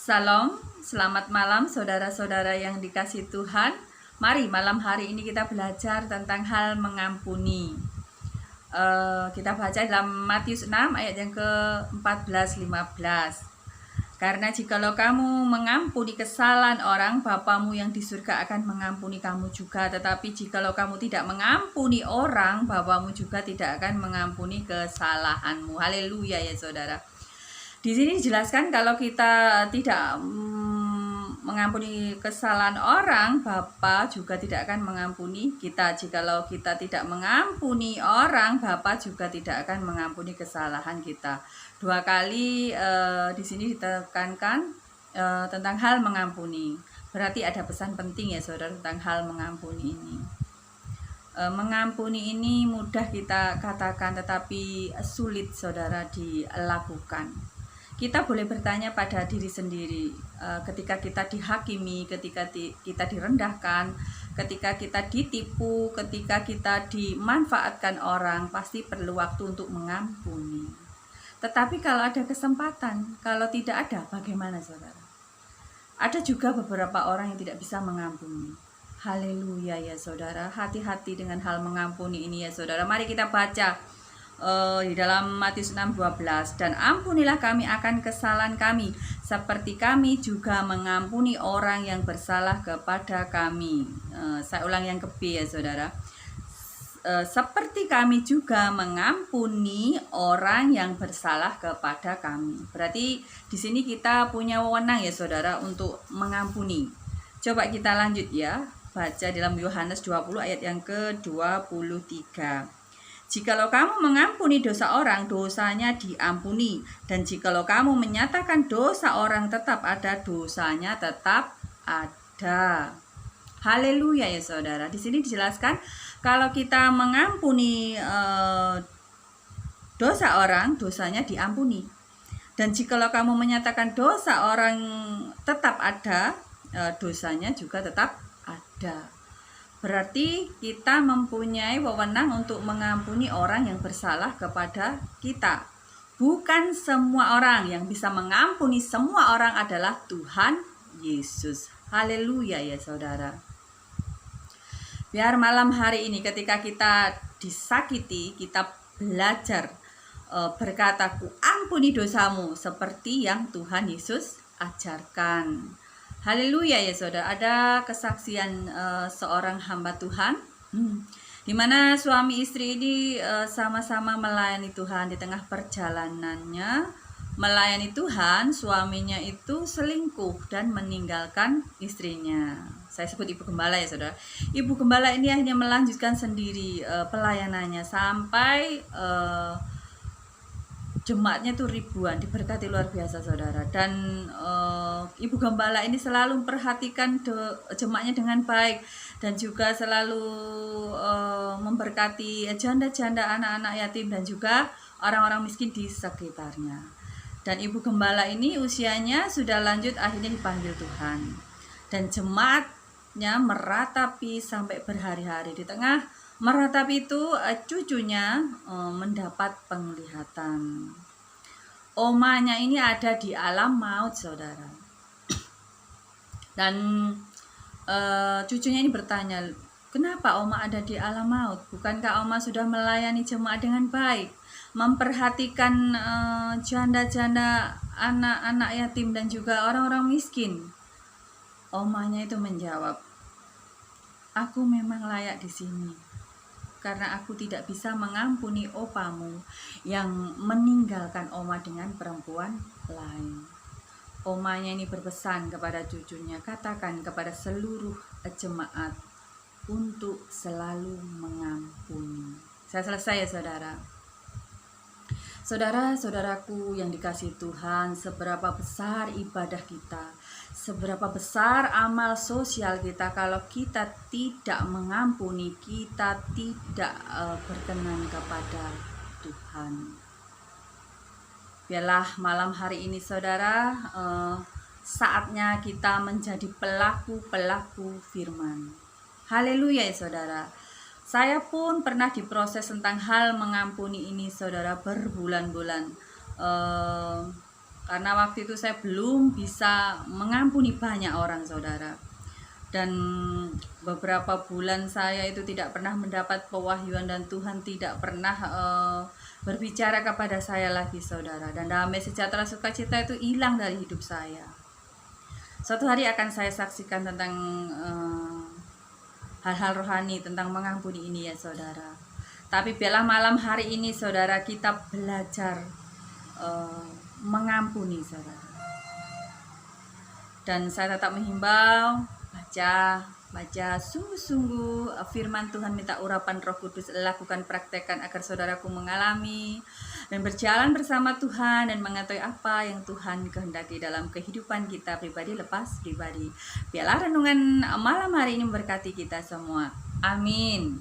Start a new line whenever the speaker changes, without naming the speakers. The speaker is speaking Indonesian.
Salam, selamat malam saudara-saudara yang dikasihi Tuhan. Mari malam hari ini kita belajar tentang hal mengampuni. Kita baca dalam Matius 6 ayat yang ke-14-15. Karena jikalau kamu mengampuni kesalahan orang, Bapamu yang di surga akan mengampuni kamu juga. Tetapi jikalau kamu tidak mengampuni orang, Bapamu juga tidak akan mengampuni kesalahanmu. Haleluya ya saudara. Di sini dijelaskan kalau kita tidak mengampuni kesalahan orang, Bapa juga tidak akan mengampuni kita. Jikalau kita tidak mengampuni orang, Bapa juga tidak akan mengampuni kesalahan kita. Dua kali di sini ditekankan tentang hal mengampuni. Berarti ada pesan penting ya saudara tentang hal mengampuni ini. Mengampuni ini mudah kita katakan tetapi sulit saudara dilakukan. Kita boleh bertanya pada diri sendiri ketika kita dihakimi, ketika kita direndahkan, ketika kita ditipu, ketika kita dimanfaatkan orang, pasti perlu waktu untuk mengampuni. Tetapi kalau ada kesempatan, kalau tidak ada, bagaimana saudara? Ada juga beberapa orang yang tidak bisa mengampuni. Haleluya ya saudara, hati-hati dengan hal mengampuni ini ya saudara. Mari kita baca di dalam Matius 6:12, dan ampunilah kami akan kesalahan kami seperti kami juga mengampuni orang yang bersalah kepada kami. Saya ulang yang ke B ya saudara. Seperti kami juga mengampuni orang yang bersalah kepada kami. Berarti di sini kita punya wewenang ya saudara untuk mengampuni. Coba kita lanjut ya, baca dalam Yohanes 20 ayat yang ke-23. Jikalau kamu mengampuni dosa orang, dosanya diampuni. Dan jikalau kamu menyatakan dosa orang, tetap ada, dosanya tetap ada. Haleluya ya saudara. Di sini dijelaskan kalau kita mengampuni dosa orang, dosanya diampuni. Dan jikalau kamu menyatakan dosa orang tetap ada, dosanya juga tetap ada. Berarti kita mempunyai wewenang untuk mengampuni orang yang bersalah kepada kita. Bukan semua orang yang bisa mengampuni semua orang adalah Tuhan Yesus. Haleluya ya saudara. Biar malam hari ini ketika kita disakiti, kita belajar berkata, "Ku ampuni dosamu," seperti yang Tuhan Yesus ajarkan. Haleluya ya saudara. Ada kesaksian seorang hamba Tuhan di mana suami istri ini sama-sama melayani Tuhan. Di tengah perjalanannya melayani Tuhan, suaminya itu selingkuh dan meninggalkan istrinya. Saya sebut ibu gembala ya saudara. Ibu gembala ini hanya melanjutkan sendiri pelayanannya sampai jemaatnya itu ribuan, diberkati luar biasa saudara. Dan ibu gembala ini selalu memperhatikan jemaatnya dengan baik dan juga selalu memberkati janda-janda, anak-anak yatim dan juga orang-orang miskin di sekitarnya. Dan ibu gembala ini usianya sudah lanjut, akhirnya dipanggil Tuhan. Dan jemaatnya meratapi sampai berhari-hari. Di tengah meratapi itu cucunya mendapat penglihatan. Omanya ini ada di alam maut saudara. Dan cucunya ini bertanya, "Kenapa Oma ada di alam maut? Bukankah Oma sudah melayani jemaat dengan baik, memperhatikan janda-janda, anak-anak yatim dan juga orang-orang miskin?" Omanya itu menjawab, "Aku memang layak di sini karena aku tidak bisa mengampuni opamu yang meninggalkan Oma dengan perempuan lain." Omanya ini berpesan kepada cucunya, "Katakan kepada seluruh jemaat untuk selalu mengampuni." Saya selesai ya saudara. Saudara-saudaraku yang dikasihi Tuhan, seberapa besar ibadah kita, seberapa besar amal sosial kita, kalau kita tidak mengampuni, kita tidak berkenan kepada Tuhan. Biarlah malam hari ini saudara, saatnya kita menjadi pelaku-pelaku firman. Haleluya ya saudara. Saya pun pernah diproses tentang hal mengampuni ini saudara berbulan-bulan. Karena waktu itu saya belum bisa mengampuni banyak orang, saudara. Dan beberapa bulan saya itu tidak pernah mendapat pewahyuan dan Tuhan tidak pernah berbicara kepada saya lagi, saudara. Dan damai sejahtera sukacita itu hilang dari hidup saya. Suatu hari akan saya saksikan tentang hal-hal rohani tentang mengampuni ini ya, saudara. Tapi biarlah malam hari ini, saudara, kita belajar mengampuni, saudara. Dan saya tetap menghimbau baca sungguh-sungguh firman Tuhan, minta urapan Roh Kudus, lakukan, praktekkan agar saudaraku mengalami dan berjalan bersama Tuhan dan mengetahui apa yang Tuhan kehendaki dalam kehidupan kita pribadi lepas pribadi. Biarlah renungan malam hari ini memberkati kita semua. Amin.